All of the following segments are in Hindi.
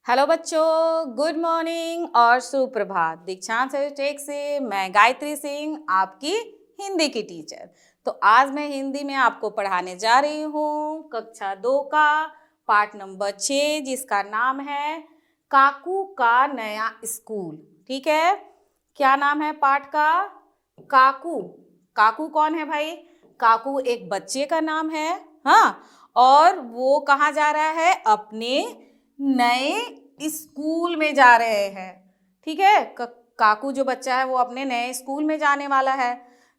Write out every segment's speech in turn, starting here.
हेलो बच्चों, गुड मॉर्निंग और सुप्रभात। दीक्षांत टेक से मैं गायत्री सिंह, आपकी हिंदी की टीचर। तो आज मैं हिंदी में आपको पढ़ाने जा रही हूँ कक्षा 2 का पाठ नंबर 6, जिसका नाम है काकू का नया स्कूल। ठीक है, क्या नाम है पाठ का? काकू। काकू कौन है भाई? काकू एक बच्चे का नाम है। हाँ, और वो कहाँ जा रहा है? अपने नए स्कूल में जा रहे हैं। ठीक है, काकू जो बच्चा है वो अपने नए स्कूल में जाने वाला है।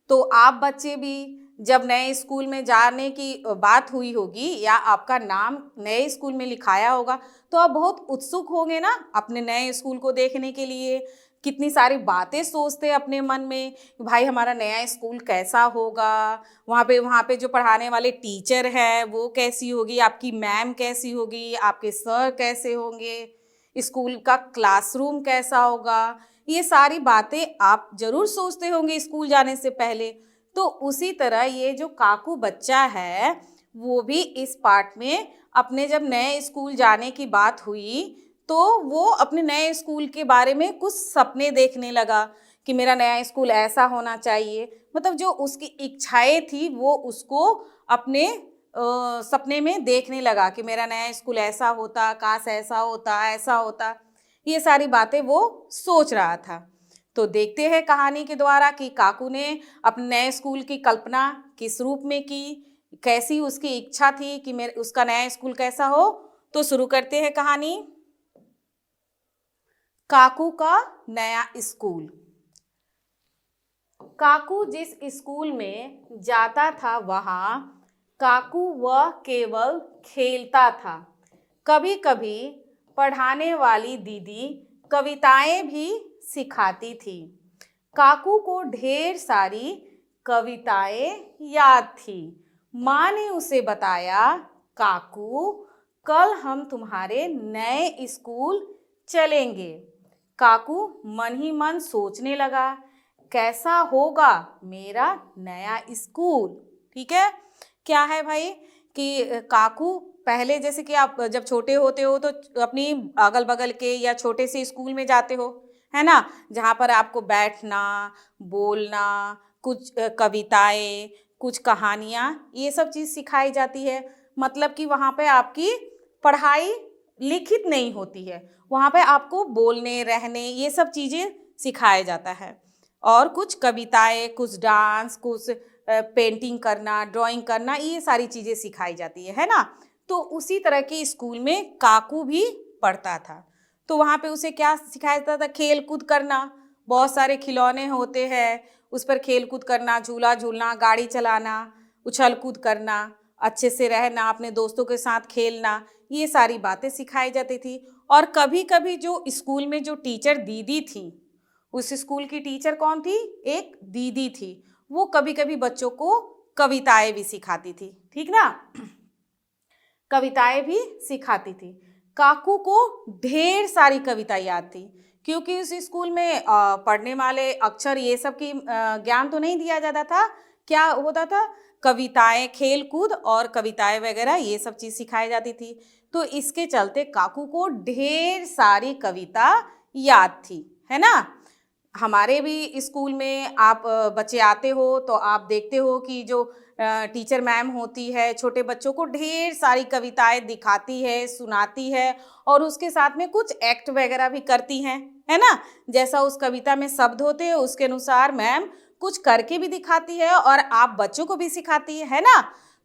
तो आप बच्चे भी जब नए स्कूल में जाने की बात हुई होगी या आपका नाम नए स्कूल में लिखाया होगा, तो आप बहुत उत्सुक होंगे ना अपने नए स्कूल को देखने के लिए। कितनी सारी बातें सोचते हैं अपने मन में, भाई हमारा नया स्कूल कैसा होगा, वहाँ पे जो पढ़ाने वाले टीचर हैं वो कैसी होगी, आपकी मैम कैसी होगी, आपके सर कैसे होंगे, स्कूल का क्लासरूम कैसा होगा। ये सारी बातें आप जरूर सोचते होंगे स्कूल जाने से पहले। तो उसी तरह ये जो काकू बच्चा है वो भी इस पाठ में अपने जब नए स्कूल जाने की बात हुई तो वो अपने नए स्कूल के बारे में कुछ सपने देखने लगा कि मेरा नया स्कूल ऐसा होना चाहिए। मतलब जो उसकी इच्छाएं थी वो उसको अपने सपने में देखने लगा कि मेरा नया स्कूल ऐसा होता, काश ऐसा होता, ऐसा होता। ये सारी बातें वो सोच रहा था। तो देखते हैं कहानी के द्वारा कि काकू ने अपने नए स्कूल की कल्पना किस रूप में की, कैसी उसकी इच्छा थी कि मेरे उसका नया स्कूल कैसा हो। तो शुरू करते हैं कहानी। काकू का नया स्कूल। काकू जिस स्कूल में जाता था वहाँ काकू वह केवल खेलता था। कभी कभी पढ़ाने वाली दीदी कविताएं भी सिखाती थी। काकू को ढेर सारी कविताएं याद थी। माँ ने उसे बताया, काकू कल हम तुम्हारे नए स्कूल चलेंगे। काकू मन ही मन सोचने लगा, कैसा होगा मेरा नया स्कूल। ठीक है, क्या है भाई कि काकू पहले जैसे कि आप जब छोटे होते हो तो अपनी अगल बगल के या छोटे से स्कूल में जाते हो, है ना, जहाँ पर आपको बैठना, बोलना, कुछ कविताएं, कुछ कहानियाँ, ये सब चीज़ सिखाई जाती है। मतलब कि वहाँ पे आपकी पढ़ाई लिखित नहीं होती है, वहाँ पे आपको बोलने, रहने, ये सब चीज़ें सिखाया जाता है। और कुछ कविताएं, कुछ डांस, कुछ पेंटिंग करना, ड्राइंग करना, ये सारी चीज़ें सिखाई जाती है ना। तो उसी तरह के स्कूल में काकू भी पढ़ता था। तो वहाँ पे उसे क्या सिखाया जाता था? खेल कूद करना। बहुत सारे खिलौने होते हैं, उस पर खेल कूद करना, झूला झूलना, गाड़ी चलाना, उछल कूद करना, अच्छे से रहना, अपने दोस्तों के साथ खेलना, ये सारी बातें सिखाई जाती थी। और कभी कभी जो स्कूल में जो टीचर दीदी थी, उस स्कूल की टीचर कौन थी? एक दीदी थी। वो कभी कभी बच्चों को कविताएं भी सिखाती थी। ठीक ना, कविताएं भी सिखाती थी। काकू को ढेर सारी कविता याद थी, क्योंकि उस स्कूल में पढ़ने वाले अक्षर ये सब की ज्ञान तो नहीं दिया जाता था। क्या होता था? कविताएं, खेल कूद और कविताएं वगैरह ये सब चीज़ सिखाई जाती थी। तो इसके चलते काकू को ढेर सारी कविता याद थी, है ना। हमारे भी स्कूल में आप बच्चे आते हो तो आप देखते हो कि जो टीचर मैम होती है छोटे बच्चों को ढेर सारी कविताएं दिखाती है, सुनाती है, और उसके साथ में कुछ एक्ट वगैरह भी करती हैं, है ना। जैसा उस कविता में शब्द होते हैं उसके अनुसार मैम कुछ करके भी दिखाती है और आप बच्चों को भी सिखाती है ना।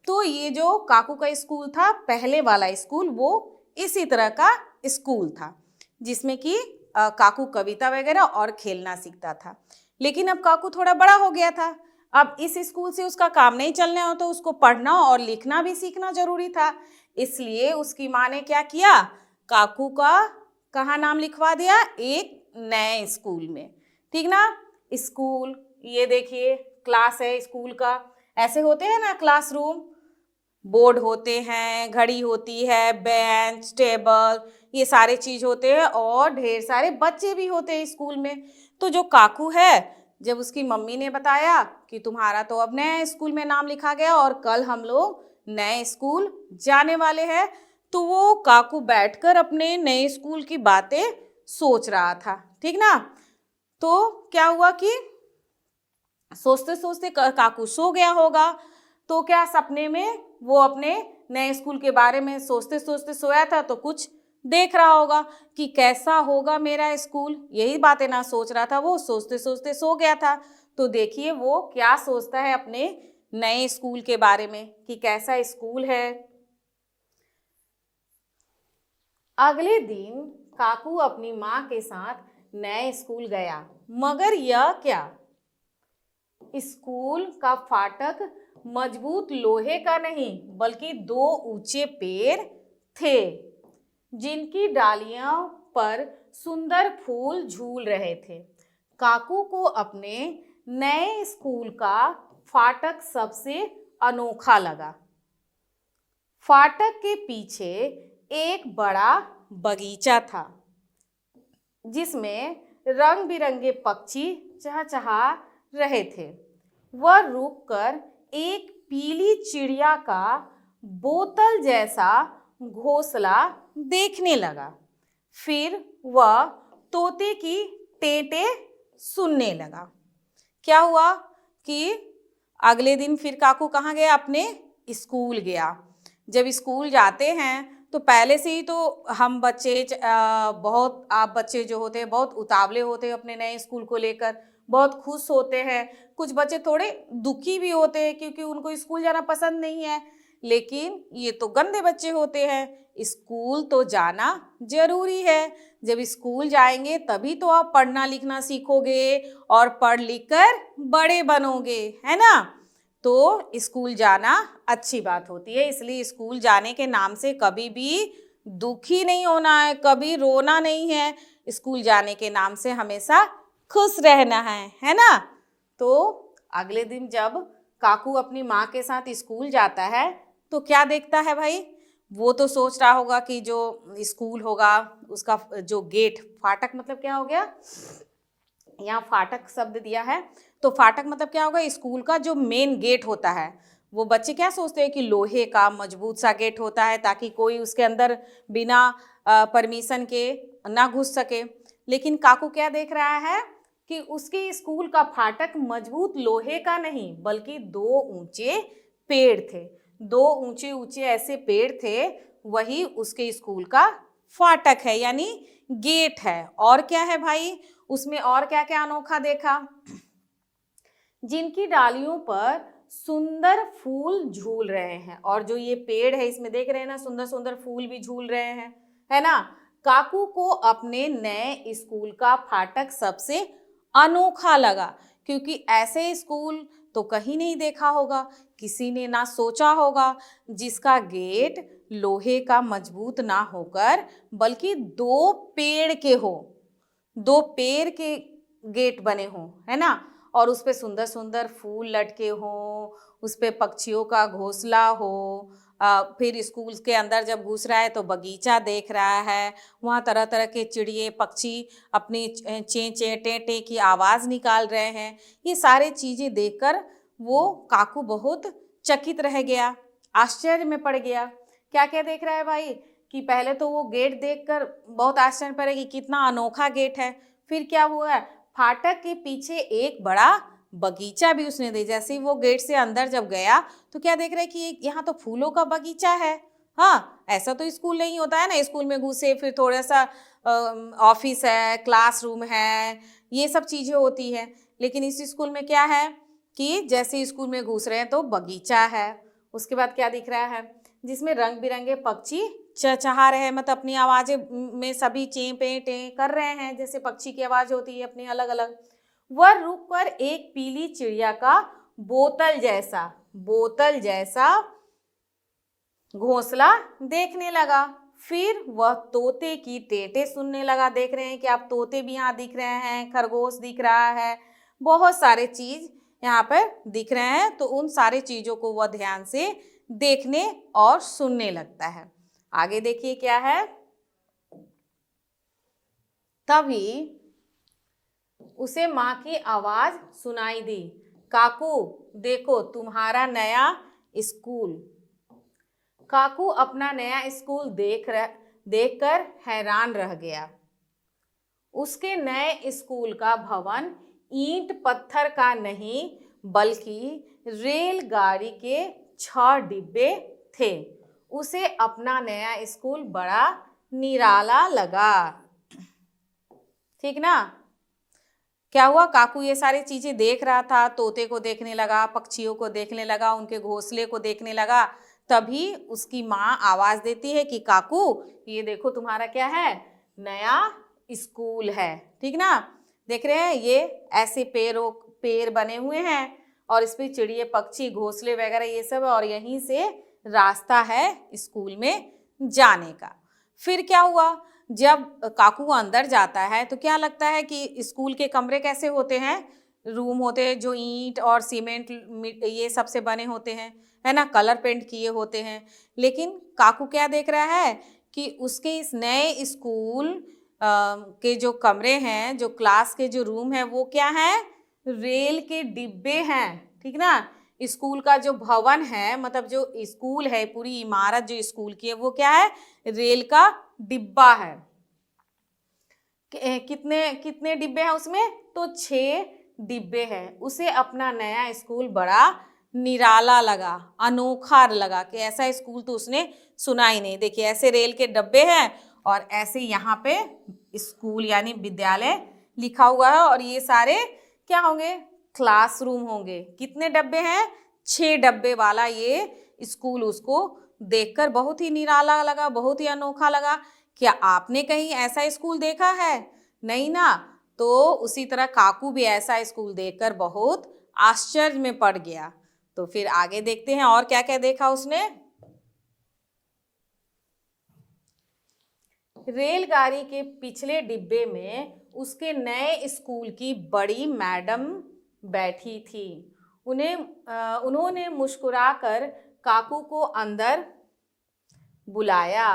तो ये जो काकू का स्कूल था, पहले वाला स्कूल, वो इसी तरह का स्कूल था जिसमें कि काकू कविता वगैरह और खेलना सीखता था। लेकिन अब काकू थोड़ा बड़ा हो गया था। अब इस स्कूल से उसका काम नहीं चलने हो तो उसको पढ़ना और लिखना भी सीखना जरूरी था। इसलिए उसकी माँ ने क्या किया? काकू का कहाँ नाम लिखवा दिया? एक नए स्कूल में। ठीक ना। स्कूल, ये देखिए क्लास है स्कूल का। ऐसे होते हैं ना क्लासरूम, बोर्ड होते हैं, घड़ी होती है, बेंच, टेबल, ये सारे चीज होते हैं, और ढेर सारे बच्चे भी होते हैं स्कूल में। तो जो काकू है, जब उसकी मम्मी ने बताया कि तुम्हारा तो अब नए स्कूल में नाम लिखा गया और कल हम लोग नए स्कूल जाने वाले हैं, तो वो काकू बैठकर अपने नए स्कूल की बातें सोच रहा था, ठीक ना। तो क्या हुआ कि सोचते सोचते काकू सो गया होगा। तो क्या सपने में वो अपने नए स्कूल के बारे में सोचते सोचते सोया था, तो कुछ देख रहा होगा कि कैसा होगा मेरा स्कूल, यही बातें ना सोच रहा था, वो सोचते सोचते सो गया था। तो देखिए वो क्या सोचता है अपने नए स्कूल के बारे में कि कैसा स्कूल है। अगले दिन काकू अपनी माँ के साथ नए स्कूल गया, मगर यह क्या, स्कूल का फाटक मजबूत लोहे का नहीं बल्कि दो ऊंचे पेड़ थे, जिनकी डालियों पर सुंदर फूल झूल रहे थे। काकू को अपने नए स्कूल का फाटक सबसे अनोखा लगा। फाटक के पीछे एक बड़ा बगीचा था, जिसमें रंग बिरंगे पक्षी चहचहा रहे थे। वह रुककर एक पीली चिड़िया का बोतल जैसा घोंसला देखने लगा। फिर वह तोते की टेटे सुनने लगा। क्या हुआ कि अगले दिन फिर काकू कहाँ गया, अपने स्कूल गया। जब स्कूल जाते हैं तो पहले से ही तो हम बच्चे बहुत, आप बच्चे जो होते हैं बहुत उतावले होते हैं अपने नए स्कूल को लेकर, बहुत खुश होते हैं। कुछ बच्चे थोड़े दुखी भी होते हैं क्योंकि उनको स्कूल जाना पसंद नहीं है, लेकिन ये तो गंदे बच्चे होते हैं। स्कूल तो जाना जरूरी है। जब स्कूल जाएंगे तभी तो आप पढ़ना लिखना सीखोगे और पढ़ लिख कर बड़े बनोगे, है ना। तो स्कूल जाना अच्छी बात होती है, इसलिए स्कूल जाने के नाम से कभी भी दुखी नहीं होना है, कभी रोना नहीं है। स्कूल जाने के नाम से हमेशा खुश रहना है ना। तो अगले दिन जब काकू अपनी माँ के साथ स्कूल जाता है तो क्या देखता है भाई, वो तो सोच रहा होगा कि जो स्कूल होगा उसका जो गेट, फाटक मतलब क्या हो गया, यहाँ फाटक शब्द दिया है, तो फाटक मतलब क्या होगा, स्कूल का जो मेन गेट होता है। वो बच्चे क्या सोचते हैं कि लोहे का मजबूत सा गेट होता है ताकि कोई उसके अंदर बिना परमिशन के ना घुस सके। लेकिन काकू क्या देख रहा है कि उसके स्कूल का फाटक मजबूत लोहे का नहीं बल्कि दो ऊंचे पेड़ थे। दो ऊंचे ऊंचे ऐसे पेड़ थे, वही उसके स्कूल का फाटक है, यानी गेट है। और क्या है भाई, उसमें और क्या क्या अनोखा देखा, जिनकी डालियों पर सुंदर फूल झूल रहे हैं। और जो ये पेड़ है इसमें देख रहे हैं ना, सुंदर सुंदर फूल भी झूल रहे हैं, है ना। काकू को अपने नए स्कूल का फाटक सबसे अनोखा लगा, क्योंकि ऐसे स्कूल तो कहीं नहीं देखा होगा, किसी ने ना सोचा होगा, जिसका गेट लोहे का मजबूत ना होकर बल्कि दो पेड़ के हो, दो पेड़ के गेट बने हों, है ना। और उस पे सुंदर सुंदर फूल लटके हों, उस पे पक्षियों का घोंसला हो। फिर स्कूल के अंदर जब घुस रहा है तो बगीचा देख रहा है, वहाँ तरह तरह के चिड़िए पक्षी अपनी चे चे टे टे की आवाज़ निकाल रहे हैं। ये सारे चीज़ें देखकर वो काकू बहुत चकित रह गया, आश्चर्य में पड़ गया। क्या क्या देख रहा है भाई, कि पहले तो वो गेट देखकर बहुत आश्चर्य पड़े कि कितना अनोखा गेट है। फिर क्या हुआ है, फाटक के पीछे एक बड़ा बगीचा भी उसने देखा। जैसे ही वो गेट से अंदर जब गया तो क्या देख रहा है कि यहाँ तो फूलों का बगीचा है। हाँ, ऐसा तो स्कूल नहीं होता है ना, स्कूल में घुसे फिर थोड़ा सा ऑफिस है, क्लासरूम है, ये सब चीज़ें होती है। लेकिन इस स्कूल में क्या है कि जैसे स्कूल में घुस रहे हैं तो बगीचा है। उसके बाद क्या दिख रहा है, जिसमें रंग बिरंगे पक्षी चहचहा रहे हैं, मतलब अपनी आवाज़ें में सभी चें पे टें कर रहे हैं, जैसे पक्षी की आवाज़ होती है अपनी अलग अलग। वह रुककर एक पीली चिड़िया का बोतल जैसा घोंसला देखने लगा। फिर वह तोते की टेटे सुनने लगा। देख रहे हैं कि आप तोते भी यहाँ दिख रहे हैं, खरगोश दिख रहा है, बहुत सारे चीज यहाँ पर दिख रहे हैं। तो उन सारे चीजों को वह ध्यान से देखने और सुनने लगता है। आगे देखिए क्या है, तभी उसे माँ की आवाज सुनाई दी, काकू देखो तुम्हारा नया स्कूल। काकू अपना नया स्कूल देखकर हैरान रह गया। उसके नए स्कूल का भवन ईंट पत्थर का नहीं बल्कि रेलगाड़ी के 6 डिब्बे थे। उसे अपना नया स्कूल बड़ा निराला लगा। ठीक ना? क्या हुआ, काकू ये सारी चीजें देख रहा था, तोते को देखने लगा, पक्षियों को देखने लगा, उनके घोंसले को देखने लगा। तभी उसकी माँ आवाज देती है कि काकू ये देखो तुम्हारा क्या है, नया स्कूल है। ठीक ना? देख रहे हैं ये ऐसे पेड़ बने हुए हैं और इस पे चिड़िए पक्षी घोंसले वगैरह ये सब, और यहीं से रास्ता है स्कूल में जाने का। फिर क्या हुआ, जब काकू अंदर जाता है तो क्या लगता है कि स्कूल के कमरे कैसे होते हैं, रूम होते हैं जो ईंट और सीमेंट ये सब से बने होते हैं, है ना, कलर पेंट किए होते हैं। लेकिन काकू क्या देख रहा है कि उसके इस नए स्कूल के जो कमरे हैं, जो क्लास के जो रूम है, वो क्या है, रेल के डिब्बे हैं। ठीक ना? स्कूल का जो भवन है, मतलब जो स्कूल है, पूरी इमारत जो स्कूल की है, वो क्या है, रेल का डिब्बा है। कितने कितने डिब्बे हैं उसमें, तो 6 डिब्बे हैं। उसे अपना नया स्कूल बड़ा निराला लगा, अनोखा लगा कि ऐसा स्कूल तो उसने सुना ही नहीं। देखिए ऐसे रेल के डब्बे हैं और ऐसे यहाँ पे स्कूल यानी विद्यालय लिखा हुआ है, और ये सारे क्या होंगे, क्लासरूम होंगे। कितने डब्बे हैं, 6 डब्बे वाला ये स्कूल उसको देखकर बहुत ही निराला लगा, बहुत ही अनोखा लगा। क्या आपने कहीं ऐसा स्कूल देखा है? नहीं ना? तो उसी तरह काकू भी ऐसा स्कूल देखकर बहुत आश्चर्य में पड़ गया। तो फिर आगे देखते हैं और क्या क्या देखा उसने। रेलगाड़ी के पिछले डिब्बे में उसके नए स्कूल की बड़ी मैडम बैठी थी। उन्होंने मुस्कुराकर काकू को अंदर बुलाया।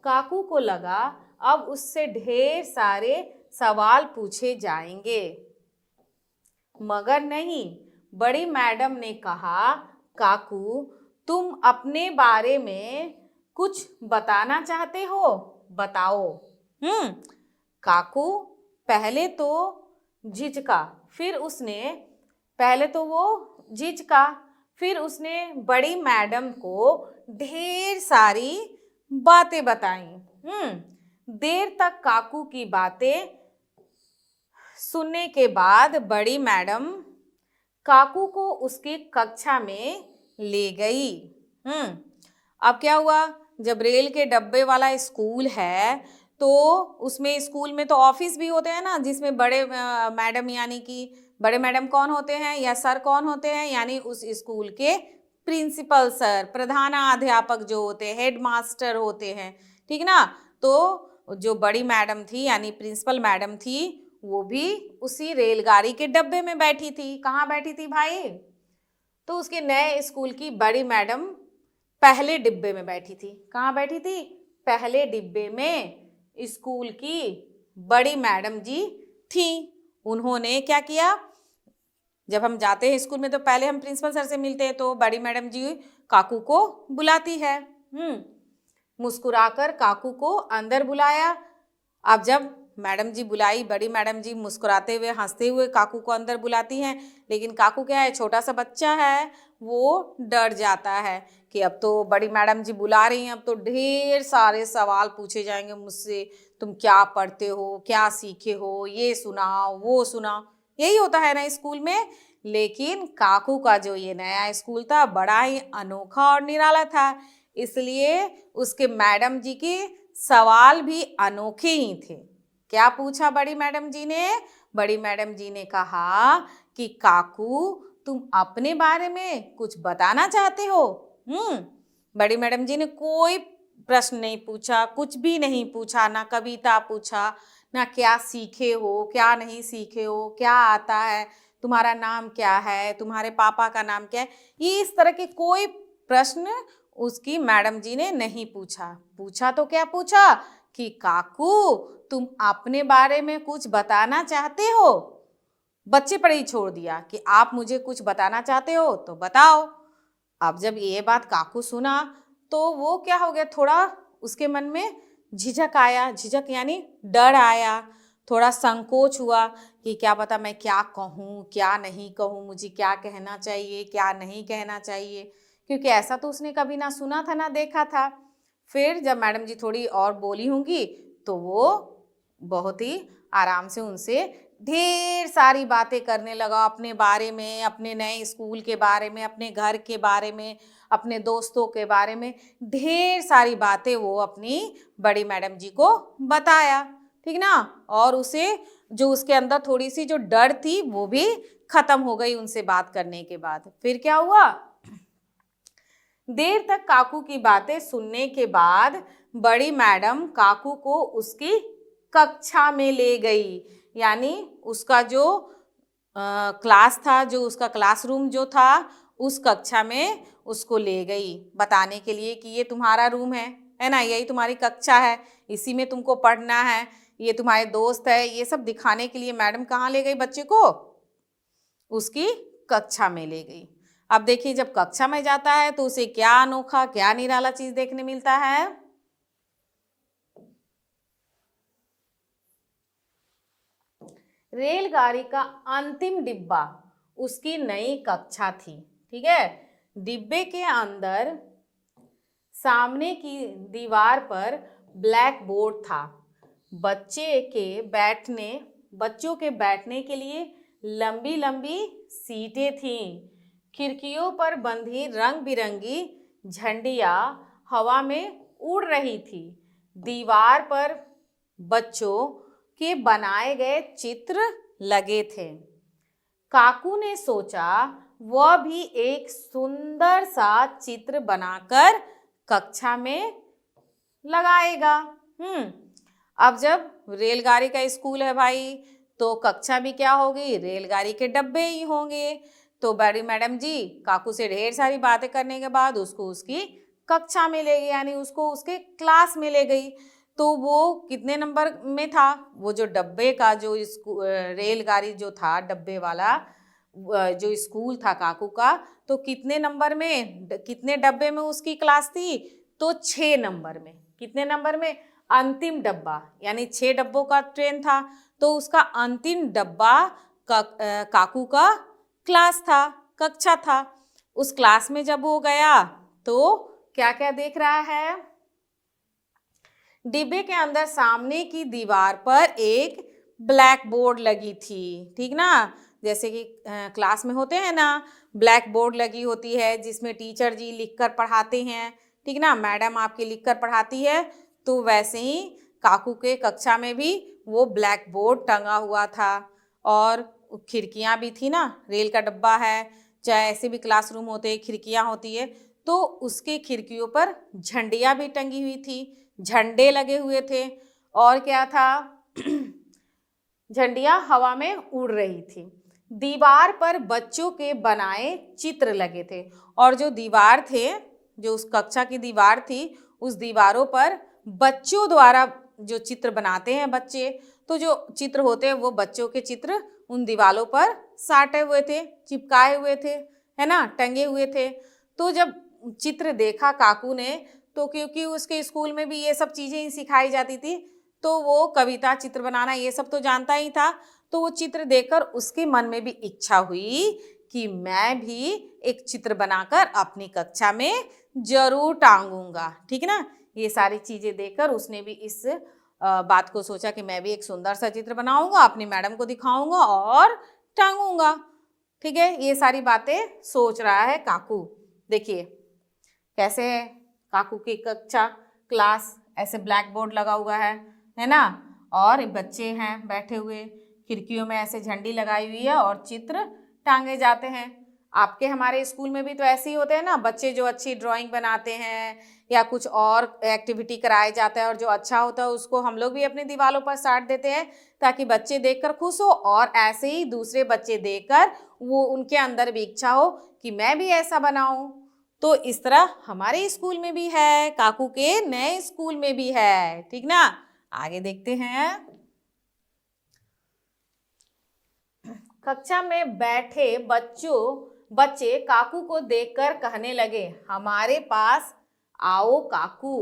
काकू को लगा अब उससे ढेर सारे सवाल पूछे जाएंगे, मगर नहीं। बड़ी मैडम ने कहा, काकू तुम अपने बारे में कुछ बताना चाहते हो, बताओ। काकू पहले तो झिझका, फिर उसने बड़ी मैडम को ढेर सारी बातें बताई। देर तक काकू की बातें सुनने के बाद बड़ी मैडम काकू को उसकी कक्षा में ले गई। अब क्या हुआ, जब रेल के डब्बे वाला स्कूल है तो उसमें स्कूल में तो ऑफिस भी होते हैं ना, जिसमें बड़े मैडम, यानी कि बड़े मैडम कौन होते हैं या सर कौन होते हैं, यानी उस स्कूल के प्रिंसिपल सर, प्रधानाध्यापक जो होते हैं, हेड मास्टर होते हैं। ठीक ना? तो जो बड़ी मैडम थी यानी प्रिंसिपल मैडम थी, वो भी उसी रेलगाड़ी के डब्बे में बैठी थी। कहाँ बैठी थी भाई? तो उसके नए स्कूल की बड़ी मैडम पहले डिब्बे में बैठी थी। कहाँ बैठी थी? पहले डिब्बे में स्कूल की बड़ी मैडम जी थी। उन्होंने क्या किया, जब हम जाते हैं स्कूल में तो पहले हम प्रिंसिपल सर से मिलते हैं, तो बड़ी मैडम जी काकू को बुलाती है। मुस्कुराकर काकू को अंदर बुलाया। अब जब मैडम जी बुलाई, बड़ी मैडम जी मुस्कुराते हुए हंसते हुए काकू को अंदर बुलाती हैं, लेकिन काकू क्या है, छोटा सा बच्चा है, वो डर जाता है कि अब तो बड़ी मैडम जी बुला रही हैं, अब तो ढेर सारे सवाल पूछे जाएंगे मुझसे, तुम क्या पढ़ते हो, क्या सीखे हो, ये सुनाओ वो सुनाओ, यही होता है ना स्कूल में। लेकिन काकू का जो ये नया स्कूल था बड़ा ही अनोखा और निराला था, इसलिए उसके मैडम जी के सवाल भी अनोखे ही थे। क्या पूछा बड़ी मैडम जी ने? बड़ी मैडम जी ने कहा कि काकू तुम अपने बारे में कुछ बताना चाहते हो? बड़ी मैडम जी ने कोई प्रश्न नहीं पूछा, कुछ भी नहीं पूछा, ना कविता पूछा, ना क्या सीखे हो, क्या नहीं सीखे हो, क्या आता है, तुम्हारा नाम क्या है, तुम्हारे पापा का नाम क्या है, ये इस तरह के कोई प्रश्न उसकी मैडम जी ने नहीं पूछा। पूछा तो क्या पूछा कि काकू तुम अपने बारे में कुछ बताना चाहते हो? बच्चे पर ही छोड़ दिया कि आप मुझे कुछ बताना चाहते हो तो बताओ। अब जब ये बात काकू सुना तो वो क्या हो गया, थोड़ा उसके मन में झिझक आया, झिझक यानी डर आया, थोड़ा संकोच हुआ कि क्या पता मैं क्या कहूँ क्या नहीं कहूँ, मुझे क्या कहना चाहिए क्या नहीं कहना चाहिए, क्योंकि ऐसा तो उसने कभी ना सुना था ना देखा था। फिर जब मैडम जी थोड़ी और बोली होंगी तो वो बहुत ही आराम से उनसे ढेर सारी बातें करने लगा, अपने बारे में, अपने नए स्कूल के बारे में, अपने घर के बारे में, अपने दोस्तों के बारे में ढेर सारी बातें वो अपनी बड़ी मैडम जी को बताया, ठीक ना। और उसे जो उसके अंदर थोड़ी सी जो डर थी वो भी खत्म हो गई उनसे बात करने के बाद। फिर क्या हुआ, देर तक काकू की बातें सुनने के बाद बड़ी मैडम काकू को उसकी कक्षा में ले गई, यानी उसका जो क्लास था, जो उसका क्लासरूम जो था, उस कक्षा में उसको ले गई बताने के लिए कि ये तुम्हारा रूम है ना, यही तुम्हारी कक्षा है, इसी में तुमको पढ़ना है, ये तुम्हारे दोस्त है, ये सब दिखाने के लिए मैडम कहाँ ले गई बच्चे को, उसकी कक्षा में ले गई। अब देखिए जब कक्षा में जाता है तो उसे क्या अनोखा क्या निराला चीज देखने मिलता है। रेलगाड़ी का अंतिम डिब्बा उसकी नई कक्षा थी, ठीक है। डिब्बे के अंदर सामने की दीवार पर ब्लैक बोर्ड था, बच्चों के बैठने के लिए लंबी लंबी सीटें थीं, खिड़कियों पर बंधी रंग बिरंगी झंडियां हवा में उड़ रही थी, दीवार पर बच्चों के बनाए गए चित्र लगे थे। काकू ने सोचा वह भी एक सुंदर सा चित्र बनाकर कक्षा में लगाएगा। अब जब रेलगाड़ी का स्कूल है भाई, तो कक्षा भी क्या होगी, रेलगाड़ी के डब्बे ही होंगे। तो बड़ी मैडम जी काकू से ढेर सारी बातें करने के बाद उसको उसकी कक्षा में ले गई, यानी उसको उसके क्लास में ले गई। तो वो कितने नंबर में था, वो जो डब्बे का जो रेलगाड़ी जो था डब्बे वाला जो स्कूल था काकू का, तो कितने नंबर में, कितने डब्बे में उसकी क्लास थी, तो 6 नंबर में। कितने नंबर में, अंतिम डब्बा, यानी 6 डब्बों का ट्रेन था, तो उसका अंतिम डब्बा काकू का क्लास था, कक्षा था। उस क्लास में जब वो गया तो क्या क्या देख रहा है, डिब्बे के अंदर सामने की दीवार पर एक ब्लैक बोर्ड लगी थी, ठीक ना। जैसे कि क्लास में होते हैं ना, ब्लैक बोर्ड लगी होती है जिसमें टीचर जी लिखकर पढ़ाते हैं, ठीक ना, मैडम आपकी लिखकर पढ़ाती है। तो वैसे ही काकू के कक्षा में भी वो ब्लैक बोर्ड टंगा हुआ था, और खिड़कियां भी थी ना, रेल का डब्बा है, चाहे ऐसे भी क्लासरूम होते हैं खिड़कियां होती है, तो उसके खिड़कियों पर झंडियां भी टंगी हुई थी, झंडे लगे हुए थे, और क्या था झंडियां हवा में उड़ रही थी। दीवार पर बच्चों के बनाए चित्र लगे थे, और जो दीवार थे, जो उस कक्षा की दीवार थी, उस दीवारों पर बच्चों द्वारा जो चित्र बनाते हैं बच्चे, तो जो चित्र होते हैं वो बच्चों के चित्र उन दीवारों पर साटे हुए थे, चिपकाए हुए थे, है ना, टंगे हुए थे। तो जब चित्र देखा काकू ने, तो क्योंकि उसके स्कूल में भी ये सब चीज़ें ही सिखाई जाती थी, तो वो कविता चित्र बनाना ये सब तो जानता ही था। तो वो चित्र देखकर उसके मन में भी इच्छा हुई कि मैं भी एक चित्र बनाकर अपनी कक्षा में जरूर टांगूंगा, ठीक ना। ये सारी चीज़ें देखकर उसने भी इस बात को सोचा कि मैं भी एक सुंदर सा चित्र बनाऊंगा, अपनी मैडम को दिखाऊंगा और टांगूंगा, ठीक है। ये सारी बातें सोच रहा है काकू। देखिए कैसे है काकू की कक्षा, क्लास, ऐसे ब्लैक बोर्ड लगा हुआ है ना, और बच्चे हैं बैठे हुए, खिड़कियों में ऐसे झंडी लगाई हुई है और चित्र टांगे जाते हैं। आपके हमारे स्कूल में भी तो ऐसे ही होते हैं ना, बच्चे जो अच्छी ड्राइंग बनाते हैं या कुछ और एक्टिविटी कराया जाता है, और जो अच्छा होता है उसको हम लोग भी अपनी दीवारों पर साट देते हैं ताकि बच्चे देखकर खुश हो, और ऐसे ही दूसरे बच्चे देखकर वो उनके अंदर भी इच्छा हो कि मैं भी ऐसा बनाऊं। तो इस तरह हमारे स्कूल में भी है, काकू के नए स्कूल में भी है, ठीक ना। आगे देखते हैं। कक्षा में बैठे बच्चे काकू को देखकर कहने लगे, हमारे पास आओ काकू,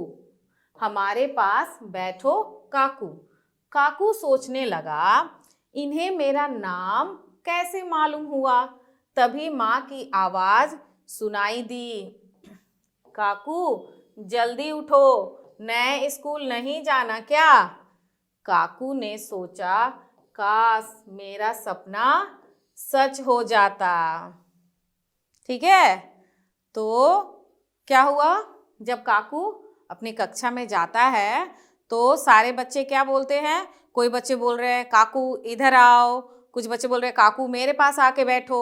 हमारे पास बैठो काकू। काकू सोचने लगा, इन्हें मेरा नाम कैसे मालूम हुआ। तभी माँ की आवाज सुनाई दी, काकू जल्दी उठो, नए स्कूल नहीं जाना क्या। काकू ने सोचा, काश मेरा सपना सच हो जाता। ठीक है, तो क्या हुआ, जब काकू अपनी कक्षा में जाता है तो सारे बच्चे क्या बोलते हैं, कोई बच्चे बोल रहे हैं काकू इधर आओ, कुछ बच्चे बोल रहे हैं काकू मेरे पास आके बैठो,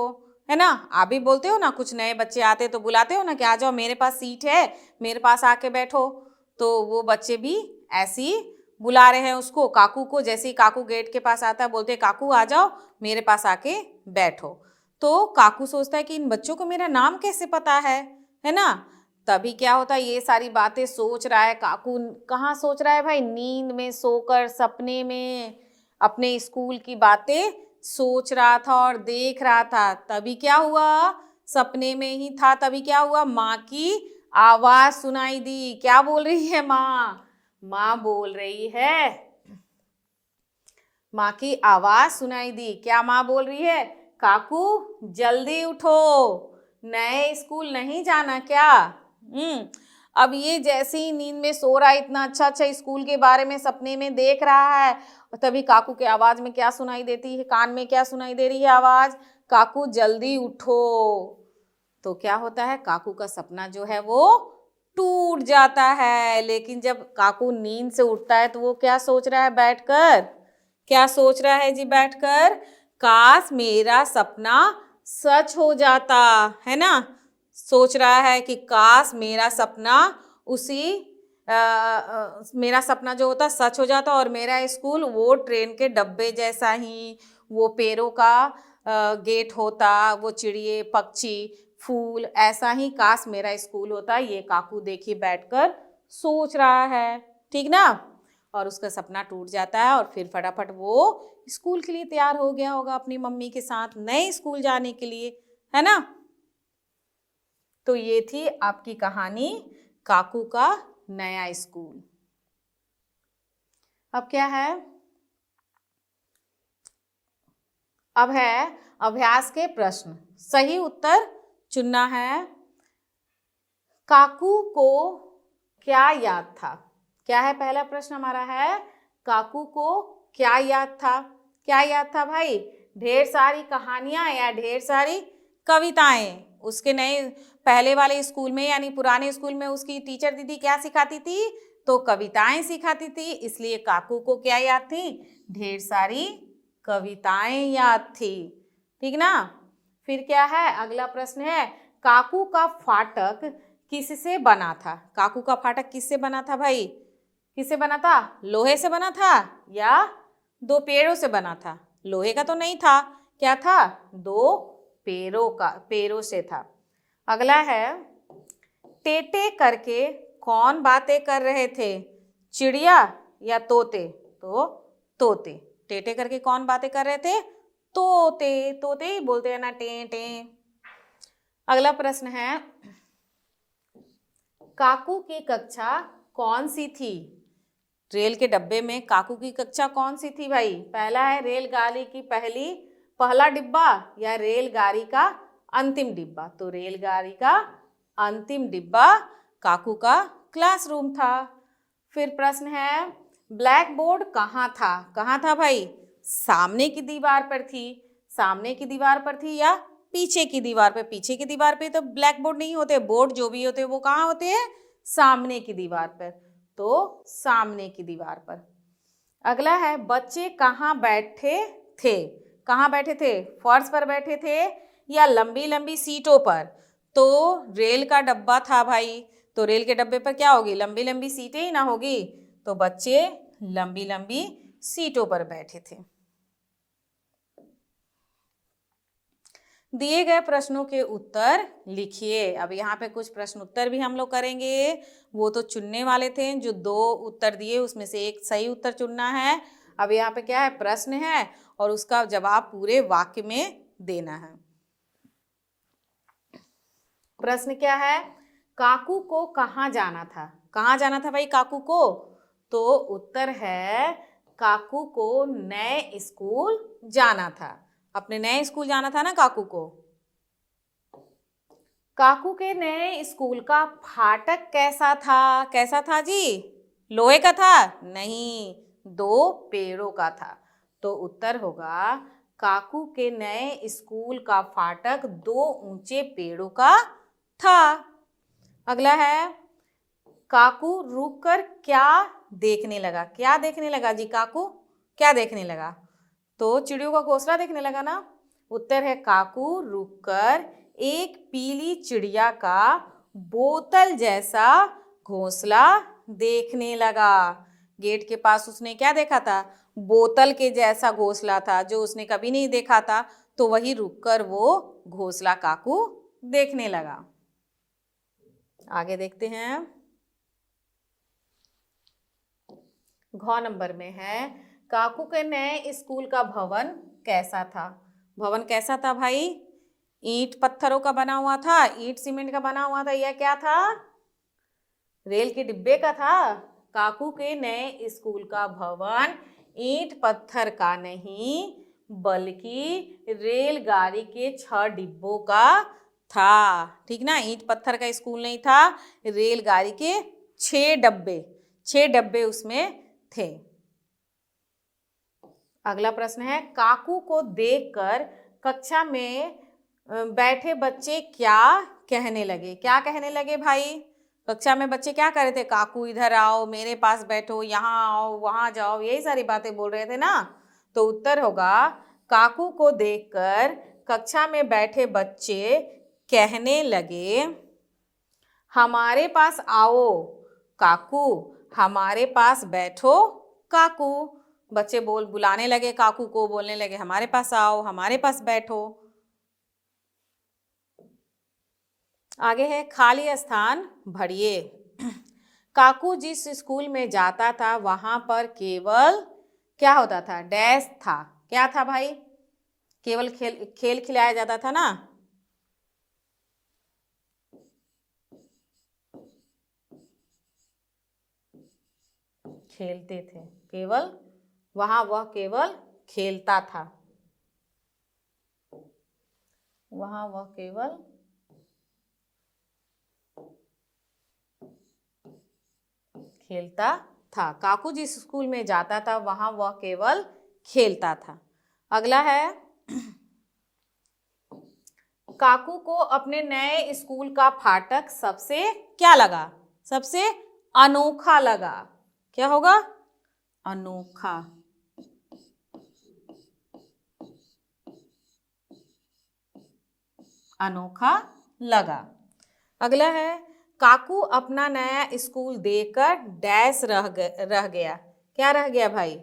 है ना। आप भी बोलते हो ना, कुछ नए बच्चे आते तो बुलाते हो ना कि आ जाओ मेरे पास सीट है, मेरे पास आके बैठो। तो वो बच्चे भी ऐसी बुला रहे हैं उसको, काकू को। जैसे ही काकू गेट के पास आता है बोलते हैं काकू आ जाओ मेरे पास आके बैठो। तो काकू सोचता है कि इन बच्चों को मेरा नाम कैसे पता है ना। तभी क्या होता है, ये सारी बातें सोच रहा है काकू। कहाँ सोच रहा है भाई, नींद में सोकर, सपने में अपने स्कूल की बातें सोच रहा था और देख रहा था। तभी क्या हुआ, सपने में ही था, तभी क्या हुआ, माँ की आवाज सुनाई दी। क्या बोल रही है माँ, माँ बोल रही है, माँ की आवाज सुनाई दी। क्या माँ बोल रही है, काकू जल्दी उठो, नए स्कूल नहीं जाना क्या। अब ये जैसे ही नींद में सो रहा है, इतना अच्छा स्कूल के बारे में सपने में देख रहा है, और तभी काकू के आवाज में क्या सुनाई देती है, कान में क्या सुनाई दे रही है आवाज, काकू जल्दी उठो। तो क्या होता है, काकू का सपना जो है वो टूट जाता है। लेकिन जब काकू नींद से उठता है तो वो क्या सोच रहा है बैठकर, क्या सोच रहा है जी बैठकर, काश मेरा सपना सच हो जाता, है ना। सोच रहा है कि काश मेरा सपना मेरा सपना जो होता सच हो जाता और मेरा स्कूल वो ट्रेन के डब्बे जैसा ही, वो पेड़ों का गेट होता, वो चिड़िए पक्षी फूल ऐसा ही काश मेरा स्कूल होता। ये काकू देखिए बैठकर सोच रहा है, ठीक ना। और उसका सपना टूट जाता है और फिर फटाफट वो स्कूल के लिए तैयार हो गया होगा अपनी मम्मी के साथ नए स्कूल जाने के लिए, है ना। तो ये थी आपकी कहानी काकू का नया स्कूल। अब क्या है, अब है अभ्यास के प्रश्न, सही उत्तर चुनना है। काकू को क्या याद था, क्या है पहला प्रश्न हमारा है, काकू को क्या याद था। क्या याद था भाई, ढेर सारी कहानियां या ढेर सारी कविताएं। उसके नए पहले वाले स्कूल में यानी पुराने स्कूल में उसकी टीचर दीदी क्या सिखाती थी, तो कविताएं सिखाती थी, इसलिए काकू को क्या याद थी, ढेर सारी कविताएं याद थी, ठीक ना। फिर क्या है, अगला प्रश्न है, काकू का फाटक किससे बना था। काकू का फाटक किससे बना था भाई, किससे बना था, लोहे से बना था या दो पेड़ों से बना था। लोहे का तो नहीं था, क्या था, दो पेड़ों से था। अगला है, टेटे करके कौन बातें कर रहे थे, चिड़िया या तोते, तो तोते। टेटे करके कौन बातें कर रहे थे, तोते। तोते ही बोलते हैं ना, टे टे। अगला प्रश्न है, काकू की कक्षा कौन सी थी। रेल के डब्बे में काकू की कक्षा कौन सी थी भाई, पहला है रेलगाड़ी की पहला डिब्बा या रेलगाड़ी का अंतिम डिब्बा, तो रेलगाड़ी का अंतिम डिब्बा काकू का क्लासरूम था। फिर प्रश्न है, ब्लैक बोर्ड कहाँ था भाई, सामने की दीवार पर थी, सामने की दीवार पर थी या पीछे की दीवार पे। पीछे की दीवार पे तो ब्लैक बोर्ड नहीं होते, बोर्ड जो भी होते हैं वो कहाँ होते हैं, सामने की दीवार पर, तो सामने की दीवार पर। अगला है, बच्चे कहाँ बैठे थे, कहाँ बैठे थे, फर्श पर बैठे थे या लंबी लंबी सीटों पर। तो रेल का डब्बा था भाई, तो रेल के डब्बे पर क्या होगी, लंबी लंबी सीटें ही ना होगी, तो बच्चे लंबी लंबी सीटों पर बैठे थे। दिए गए प्रश्नों के उत्तर लिखिए। अब यहाँ पे कुछ प्रश्न उत्तर भी हम लोग करेंगे, वो तो चुनने वाले थे, जो दो उत्तर दिए उसमें से एक सही उत्तर चुनना है। अब यहाँ पे क्या है, प्रश्न है और उसका जवाब पूरे वाक्य में देना है। प्रश्न क्या है, काकू को कहाँ जाना था? कहाँ जाना था भाई काकू को? तो उत्तर है काकू को नए स्कूल जाना था। अपने नए स्कूल जाना था ना काकू को। काकू के नए स्कूल का फाटक कैसा था? कैसा था जी? लोहे का था? नहीं, 2 पेड़ों का था। तो उत्तर होगा काकू के नए स्कूल का फाटक 2 ऊंचे पेड़ों का था। अगला है, काकू रुककर क्या देखने लगा? क्या देखने लगा जी काकू? क्या देखने लगा? तो चिड़ियों का घोंसला देखने लगा ना। उत्तर है काकू रुककर एक पीली चिड़िया का बोतल जैसा घोंसला देखने लगा। गेट के पास उसने क्या देखा था? बोतल के जैसा घोंसला था जो उसने कभी नहीं देखा था। तो वही रुककर वो घोंसला काकू देखने लगा। आगे देखते हैं। घ नंबर में है, काकू के नए स्कूल का भवन कैसा था? भवन कैसा था भाई? ईंट पत्थरों का बना हुआ था? ईंट सीमेंट का बना हुआ था? यह क्या था? रेल के डिब्बे का था? काकू के नए स्कूल का भवन ईंट पत्थर का नहीं बल्कि रेलगाड़ी के 6 डिब्बों का था। ठीक ना, ईंट पत्थर का स्कूल नहीं था, रेलगाड़ी के 6 डब्बे उसमें थे। अगला प्रश्न है, काकू को देखकर कक्षा में बैठे बच्चे क्या कहने लगे? क्या कहने लगे भाई? कक्षा में बच्चे क्या कर रहे थे? काकू इधर आओ, मेरे पास बैठो, यहाँ आओ, वहां जाओ, यही सारी बातें बोल रहे थे ना। तो उत्तर होगा काकू को देखकर कक्षा में बैठे बच्चे कहने लगे, हमारे पास आओ काकू, हमारे पास बैठो काकू। बच्चे बुलाने लगे काकू को, बोलने लगे हमारे पास आओ, हमारे पास बैठो। आगे है, खाली स्थान भरिए। काकू जिस स्कूल में जाता था वहां पर केवल क्या होता था? डैश था। क्या था भाई? केवल खेल खिलाया जाता था ना। खेलते थे केवल, वहां वह केवल खेलता था, वहां वह केवल खेलता था। काकू जिस स्कूल में जाता था वहां वह केवल खेलता था। अगला है, काकू को अपने नए स्कूल का फाटक सबसे क्या लगा? सबसे अनोखा लगा। क्या होगा? अनोखा। अनोखा लगा। अगला है, काकू अपना नया स्कूल देखकर डैश रह गया। क्या रह गया भाई?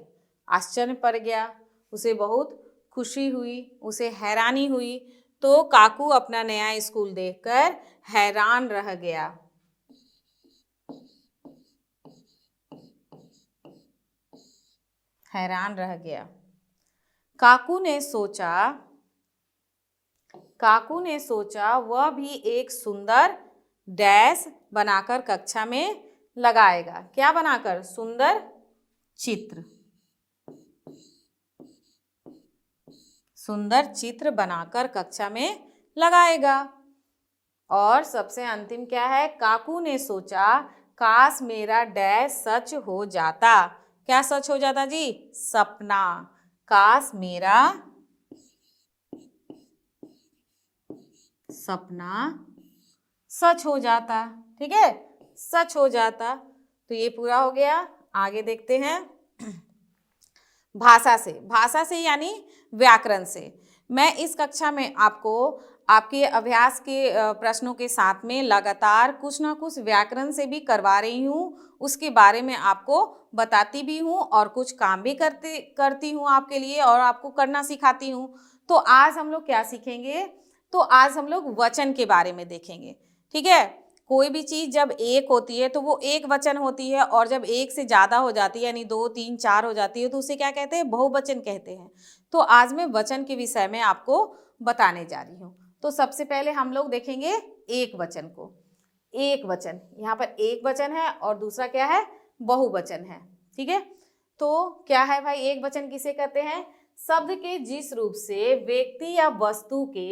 आश्चर्य पड़ गया, उसे बहुत खुशी हुई, उसे हैरानी हुई। तो काकू अपना नया स्कूल देखकर हैरान रह गया। हैरान रह गया। काकू ने सोचा वह भी एक सुंदर डैश बनाकर कक्षा में लगाएगा। क्या बनाकर? सुंदर चित्र। सुंदर चित्र बनाकर कक्षा में लगाएगा। और सबसे अंतिम क्या है? काकू ने सोचा काश मेरा डैश सच हो जाता। क्या सच हो जाता जी? सपना। काश मेरा सपना सच हो जाता। ठीक है, सच हो जाता। तो ये पूरा हो गया। आगे देखते हैं। भाषा से यानी व्याकरण से। मैं इस कक्षा में आपको आपके अभ्यास के प्रश्नों के साथ में लगातार कुछ ना कुछ व्याकरण से भी करवा रही हूँ, उसके बारे में आपको बताती भी हूँ और कुछ काम भी करती हूँ आपके लिए और आपको करना सिखाती हूँ। तो आज हम लोग क्या सीखेंगे? तो आज हम लोग वचन के बारे में देखेंगे। ठीक है, कोई भी चीज जब एक होती है तो वो एक वचन होती है, और जब एक से ज्यादा हो जाती है यानी 2, 3, 4 हो जाती है तो उसे क्या कहते हैं? बहुवचन कहते हैं। तो आज मैं वचन के विषय में आपको बताने जा रही हूँ। तो सबसे पहले हम लोग देखेंगे एक वचन को। एक वचन, यहाँ पर एक वचन है और दूसरा क्या है, बहुवचन है। ठीक है, तो क्या है भाई, एक वचन किसे कहते हैं, शब्द के जिस रूप से व्यक्ति या वस्तु के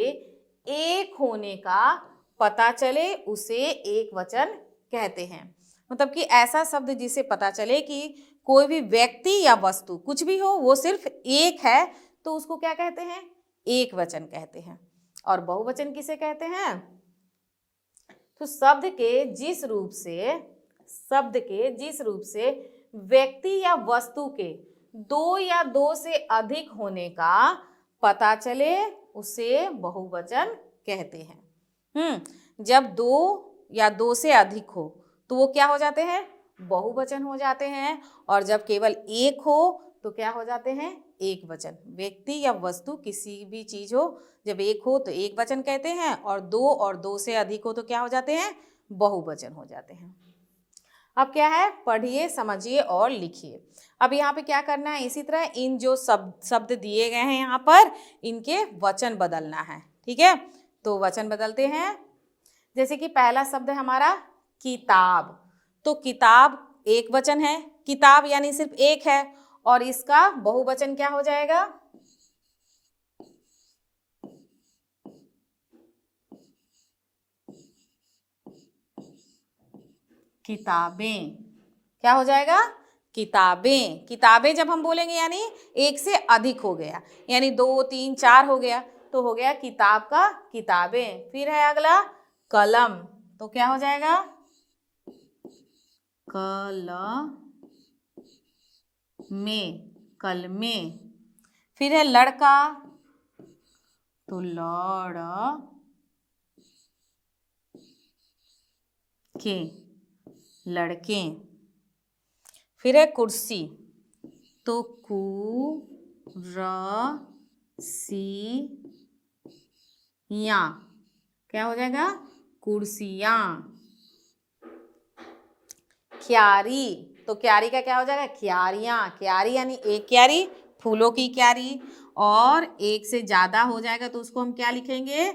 एक होने का पता चले उसे एक वचन कहते हैं। मतलब कि ऐसा शब्द जिसे पता चले कि कोई भी व्यक्ति या वस्तु कुछ भी हो वो सिर्फ एक है, तो उसको क्या कहते हैं, एक वचन कहते हैं। और बहुवचन किसे कहते हैं, तो शब्द के जिस रूप से व्यक्ति या वस्तु के दो या दो से अधिक होने का पता चले उसे बहुवचन कहते हैं। जब दो या दो से अधिक हो तो वो क्या हो जाते हैं, बहुवचन हो जाते हैं। और जब केवल एक हो तो क्या हो जाते हैं, एक वचन। व्यक्ति या वस्तु किसी भी चीज हो, जब एक हो तो एक वचन कहते हैं, और दो से अधिक हो तो क्या हो जाते हैं, बहुवचन हो जाते हैं। अब क्या है, पढ़िए, समझिए और लिखिए। अब यहाँ पे क्या करना है, इसी तरह इन जो शब्द दिए गए हैं यहाँ पर, इनके वचन बदलना है। ठीक है, तो वचन बदलते हैं। जैसे कि पहला शब्द है हमारा किताब, तो किताब एक वचन है, किताब यानी सिर्फ एक है, और इसका बहुवचन क्या हो जाएगा, किताबें। क्या हो जाएगा, किताबें। किताबें जब हम बोलेंगे यानी एक से अधिक हो गया, यानी 2, 3, 4 हो गया, तो हो गया किताब का किताबें। फिर है अगला कलम, तो क्या हो जाएगा, कलमें, कलमें। फिर है लड़का, तो लड़के, लड़के। फिर है कुर्सी, तो कुर्सियाँ, क्या हो जाएगा, कुर्सियाँ। क्यारी, तो क्यारी का क्या हो जाएगा, क्यारियाँ। क्यारी यानी एक क्यारी, फूलों की क्यारी, और एक से ज्यादा हो जाएगा तो उसको हम क्या लिखेंगे,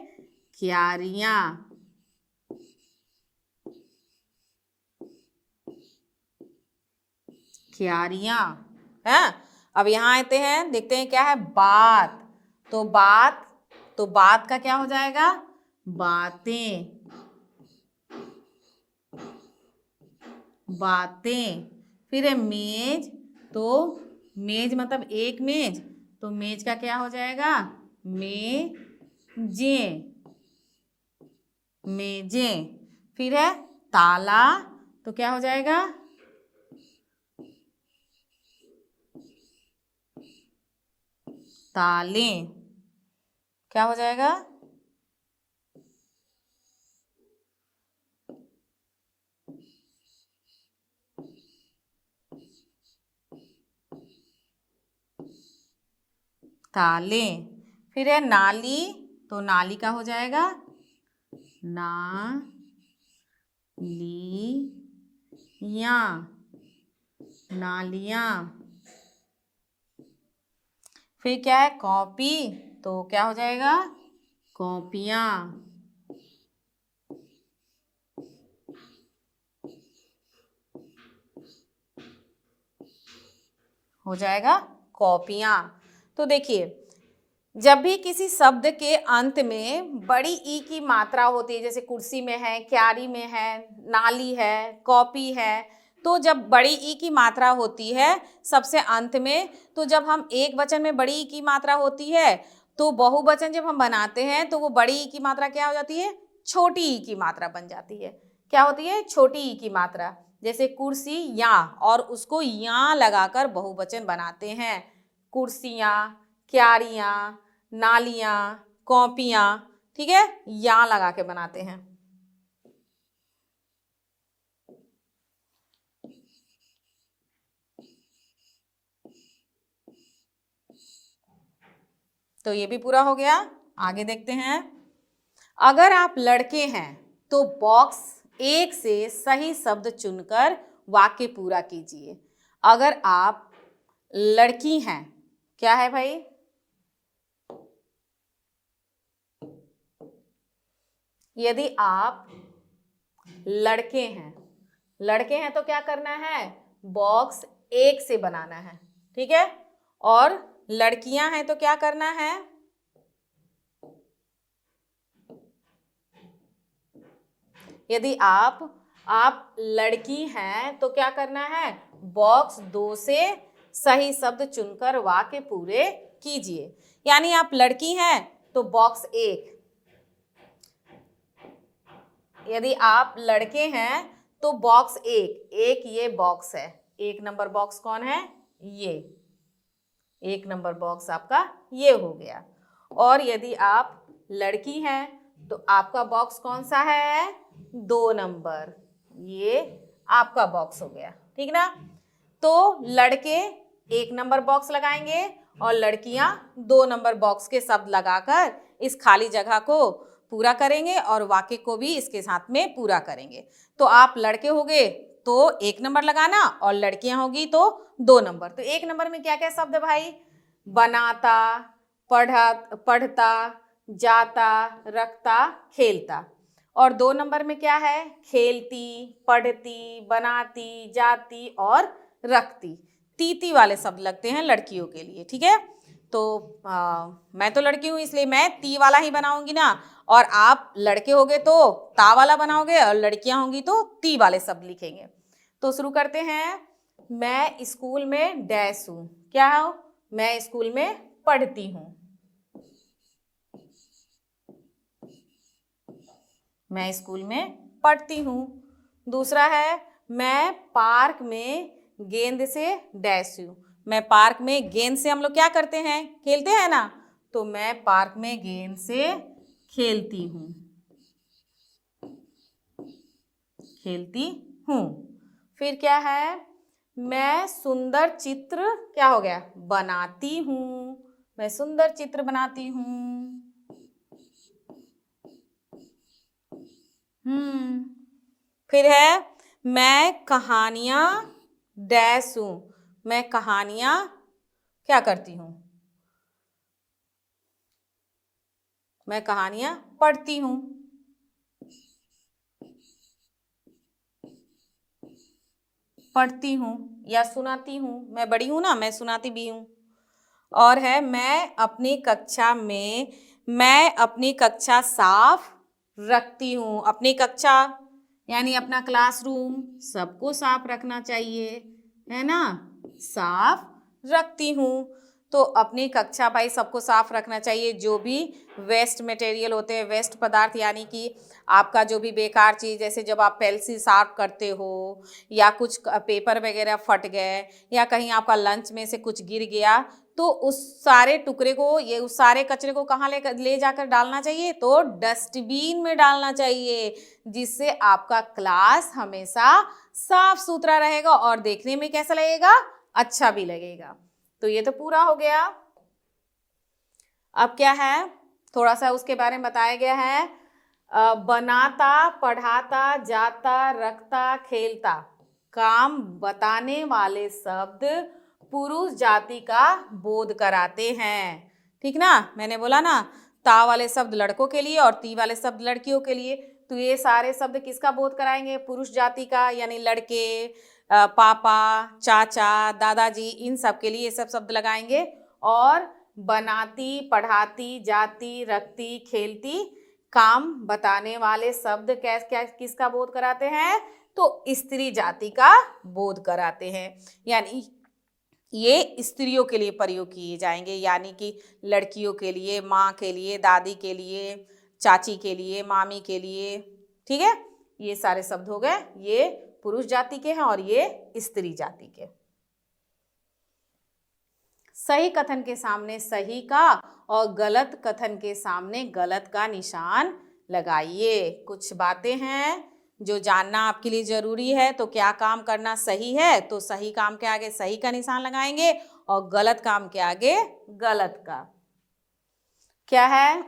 क्यारियाँ। क्यारियाँ है। अब यहाँ आते हैं, देखते हैं क्या है, बात। तो बात का क्या हो जाएगा, बातें, बातें। फिर है मेज, तो मेज मतलब एक मेज, तो मेज का क्या हो जाएगा, मेजें, मेजें। फिर है ताला, तो क्या हो जाएगा, ताले, क्या हो जाएगा, ताले। फिर है नाली, तो नाली का हो जाएगा नालियाँ, नालियाँ। फिर क्या है कॉपी, तो क्या हो जाएगा, कॉपियाँ, हो जाएगा कॉपियाँ। तो देखिए, जब भी किसी शब्द के अंत में बड़ी ई की मात्रा होती है, जैसे कुर्सी में है, क्यारी में है, नाली है, कॉपी है, तो जब बड़ी ई की मात्रा होती है सबसे अंत में, तो जब हम एक वचन में बड़ी ई की मात्रा होती है, तो बहुवचन जब हम बनाते हैं तो वो बड़ी ई की मात्रा क्या हो जाती है, छोटी ई की मात्रा बन जाती है। क्या होती है, छोटी ई की मात्रा। जैसे कुर्सी या, और उसको या लगाकर बहुवचन बनाते हैं, कुर्सियाँ, क्यारियाँ, नालियाँ, कॉपियाँ। ठीक है, या लगा के बनाते हैं। तो ये भी पूरा हो गया। आगे देखते हैं, अगर आप लड़के हैं तो बॉक्स 1 से सही शब्द चुनकर वाक्य पूरा कीजिए। अगर आप लड़की हैं, क्या है भाई, यदि आप लड़के हैं, लड़के हैं तो क्या करना है, बॉक्स 1 से बनाना है, ठीक है। और लड़कियां हैं तो क्या करना है, यदि आप लड़की हैं तो क्या करना है, बॉक्स 2 से सही शब्द चुनकर वाक्य पूरे कीजिए। यानी आप लड़की हैं तो बॉक्स 1, यदि आप लड़के हैं तो बॉक्स 1 ये बॉक्स है, 1 नंबर बॉक्स कौन है, ये 1 नंबर बॉक्स आपका ये हो गया। और यदि आप लड़की हैं तो आपका बॉक्स कौन सा है, 2 नंबर, ये आपका बॉक्स हो गया, ठीक ना। तो लड़के 1 नंबर बॉक्स लगाएंगे और लड़कियां 2 नंबर बॉक्स के शब्द लगाकर इस खाली जगह को पूरा करेंगे और वाक्य को भी इसके साथ में पूरा करेंगे। तो आप लड़के होगे तो 1 नंबर लगाना और लड़कियां होगी तो 2 नंबर। तो 1 नंबर में क्या क्या शब्द है भाई, बनाता, पढ़ता, जाता, रखता, खेलता। और 2 नंबर में क्या है, खेलती, पढ़ती, बनाती, जाती और रखती। तीती वाले शब्द लगते हैं लड़कियों के लिए, ठीक है। तो मैं तो लड़की हूँ इसलिए मैं ती वाला ही बनाऊंगी ना, और आप लड़के होगे तो ता वाला बनाओगे और लड़कियां होंगी तो ती वाले शब्द लिखेंगे। तो शुरू करते हैं। मैं स्कूल में डैश हूँ, क्या हूँ, मैं स्कूल में पढ़ती हूँ, मैं स्कूल में पढ़ती हूँ। दूसरा है, मैं पार्क में गेंद से डैश हूँ, मैं पार्क में गेंद से हम लोग क्या करते हैं, खेलते हैं ना, तो मैं पार्क में गेंद से खेलती हूँ, खेलती हूँ। फिर क्या है, मैं सुंदर चित्र क्या हो गया, बनाती हूँ, मैं सुंदर चित्र बनाती हूँ। फिर है, मैं कहानियां डैश हूँ, मैं कहानियां क्या करती हूँ, मैं कहानियां पढ़ती हूँ। पढ़ती हूँ या सुनाती हूँ, मैं बड़ी हूँ ना, मैं सुनाती भी हूँ। और है, मैं अपनी कक्षा साफ रखती हूँ। अपनी कक्षा यानी अपना क्लासरूम सबको साफ रखना चाहिए, है ना, साफ रखती हूँ। तो अपनी कक्षा भाई सबको साफ रखना चाहिए। जो भी वेस्ट मटेरियल होते हैं, वेस्ट पदार्थ यानी कि आपका जो भी बेकार चीज़, जैसे जब आप पेंसिल शार्प करते हो या कुछ पेपर वगैरह फट गए या कहीं आपका लंच में से कुछ गिर गया, तो उस सारे टुकड़े को, उस सारे कचरे को कहाँ ले जाकर डालना चाहिए, तो डस्टबिन में डालना चाहिए, जिससे आपका क्लास हमेशा साफ सुथरा रहेगा और देखने में कैसा लगेगा, अच्छा भी लगेगा। तो ये तो पूरा हो गया। अब क्या है, थोड़ा सा उसके बारे में बताया गया है। बनाता, पढ़ाता, जाता, रखता, खेलता, काम बताने वाले शब्द पुरुष जाति का बोध कराते हैं, ठीक ना। मैंने बोला ना, ता वाले शब्द लड़कों के लिए और ती वाले शब्द लड़कियों के लिए। तो ये सारे शब्द किसका बोध कराएंगे, पुरुष जाति का, यानी लड़के, पापा, चाचा, दादाजी, इन सब के लिए ये सब शब्द लगाएंगे। और बनाती, पढ़ाती, जाती, रखती, खेलती, काम बताने वाले शब्द किसका बोध कराते हैं, तो स्त्री जाति का बोध कराते हैं। यानी ये स्त्रियों के लिए प्रयोग किए जाएंगे, यानी कि लड़कियों के लिए, माँ के लिए, दादी के लिए, चाची के लिए, मामी के लिए, ठीक है। ये सारे शब्द हो गए, ये पुरुष जाति के हैं और ये स्त्री जाति के। सही कथन के सामने सही का और गलत कथन के सामने गलत का निशान लगाइए। कुछ बातें हैं जो जानना आपके लिए जरूरी है। तो क्या काम करना सही है, तो सही काम के आगे सही का निशान लगाएंगे और गलत काम के आगे गलत का। क्या है,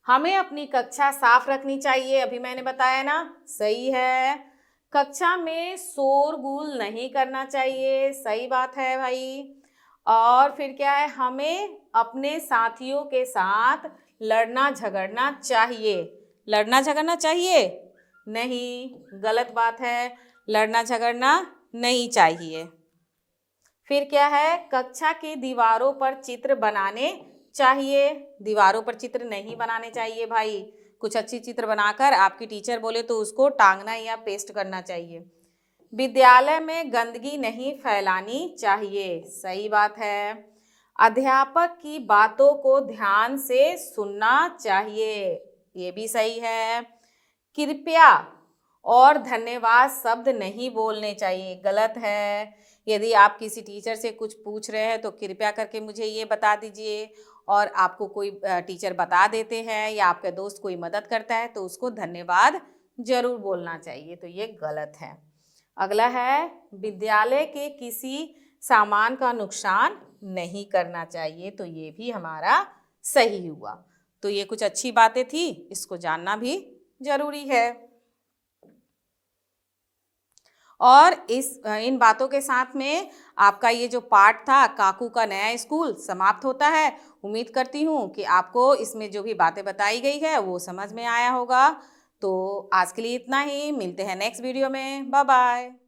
हमें अपनी कक्षा साफ रखनी चाहिए, अभी मैंने बताया ना, सही है। कक्षा में शोरगुल नहीं करना चाहिए, सही बात है भाई। और फिर क्या है, हमें अपने साथियों के साथ लड़ना झगड़ना चाहिए, लड़ना झगड़ना चाहिए नहीं, गलत बात है। लड़ना झगड़ना नहीं चाहिए। फिर क्या है, कक्षा की दीवारों पर चित्र बनाने चाहिए। दीवारों पर चित्र नहीं बनाने चाहिए भाई। कुछ अच्छी चित्र बनाकर आपकी टीचर बोले तो उसको टांगना या पेस्ट करना चाहिए। विद्यालय में गंदगी नहीं फैलानी चाहिए। सही बात है। अध्यापक की बातों को ध्यान से सुनना चाहिए। ये भी सही है। कृपया और धन्यवाद शब्द नहीं बोलने चाहिए। गलत है। यदि आप किसी टीचर से कुछ पूछ रहे हैं तो कृपया करके मुझे ये बता दीजिए, और आपको कोई टीचर बता देते हैं या आपका दोस्त कोई मदद करता है तो उसको धन्यवाद जरूर बोलना चाहिए। तो ये गलत है। अगला है, विद्यालय के किसी सामान का नुकसान नहीं करना चाहिए। तो ये भी हमारा सही हुआ। तो ये कुछ अच्छी बातें थी, इसको जानना भी जरूरी है। और इन बातों के साथ में आपका ये जो पाठ था काकू का नया स्कूल समाप्त होता है। उम्मीद करती हूँ कि आपको इसमें जो भी बातें बताई गई है वो समझ में आया होगा। तो आज के लिए इतना ही। मिलते हैं नेक्स्ट वीडियो में। Bye bye.